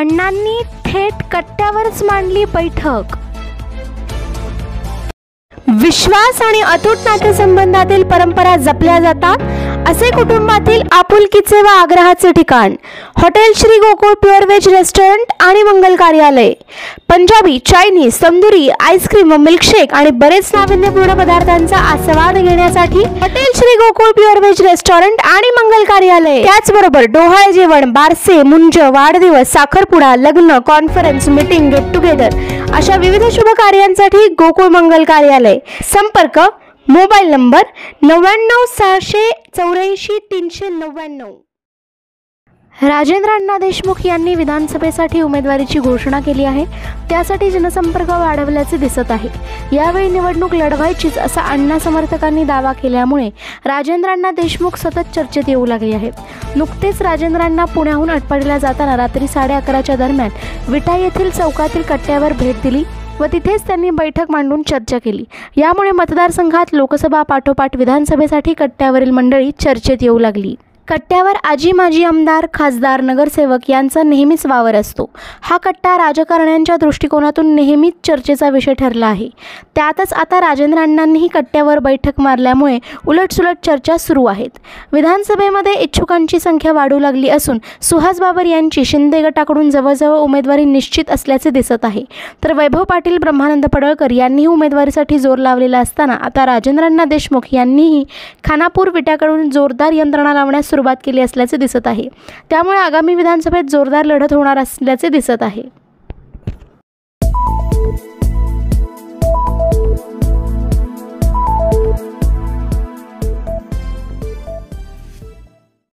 अण्णांनी थेट कट्ट्यावरच मांडली बैठक। विश्वास आणि अतूट नातेसंबंधातील परंपरा जपल्या जातात असे कुटुंबातील आपुलकीचे व आग्रहाचे ठिकाण hotel Shri Gokul pure veg restaurant आणि मंगल कार्यालय। पंजाबी, चायनीज, तंदुरी, आईस्क्रीम व मिल्कशेक आणि बरेच नाविन्यपूर्ण पदार्थांचा आस्वाद घेण्यासाठी hotel Shri Gokul pure veg restaurant आणि मंगल कार्यालय। त्याचबरोबर डोहाळे जेवण, बारसे, मुंज, वाढदिवस, साखरपुडा, लग्न, कॉन्फरन्स, मीटिंग, गेट टुगेदर अशा विविध शुभ कार्यांसाठी गोकुळ मंगल कार्यालय। संपर्क मोबाईल नंबर 99 684 399। राजेंद्र अण्णा देशमुख यांनी विधानसभेसाठी उमेदवारीची घोषणा केली आहे। त्यासाठी जनसंपर्क वाढवल्याचे दिसत आहे। यावेळी निवडणूक लढवायचीच असा अण्णा समर्थकांनी दावा केल्यामुळे राजेंद्र अण्णा देशमुख सतत चर्चेत येऊ लागले आहेत। नुकतेच राजेंद्र अण्णा पुण्याहून आटपाडीला जाताना रात्री 11:30च्या दरम्यान विटा येथील चौकातील कट्ट्यावर भेट दिली व तिथेच त्यांनी बैठक मांडून चर्चा केली। यामुळे मतदारसंघात लोकसभा पाठोपाठ विधानसभेसाठी कट्ट्यावरील मंडळी चर्चेत येऊ लागली। कट्ट्यावर आजी माजी आमदार, खासदार, नगरसेवक यांचा नेहमीच वावर असतो। हा कट्टा राजकारण्यांच्या दृष्टिकोनातून नेहमीच चर्चेचा विषय ठरला आहे। त्यातच आता राजेंद्र अण्णांनीही कट्ट्यावर बैठक मारल्यामुळे उलटसुलट चर्चा सुरू आहेत। विधानसभेमध्ये इच्छुकांची संख्या वाढू लागली असून सुहास बाबर यांची शिंदे गटाकडून जवळजवळ उमेदवारी निश्चित असल्याचे दिसत आहे। तर वैभव पाटील, ब्रह्मानंद पडळकर यांनीही उमेदवारीसाठी जोर लावलेला असताना आता राजेंद्र अण्णा देशमुख यांनीही खानापूर विट्याकडून जोरदार यंत्रणा लावण्यास सुरुवात केली असल्याचे दिसत आहे। त्यामुळे आगामी विधानसभेत जोरदार लढत होणार असल्याचे दिसत आहे।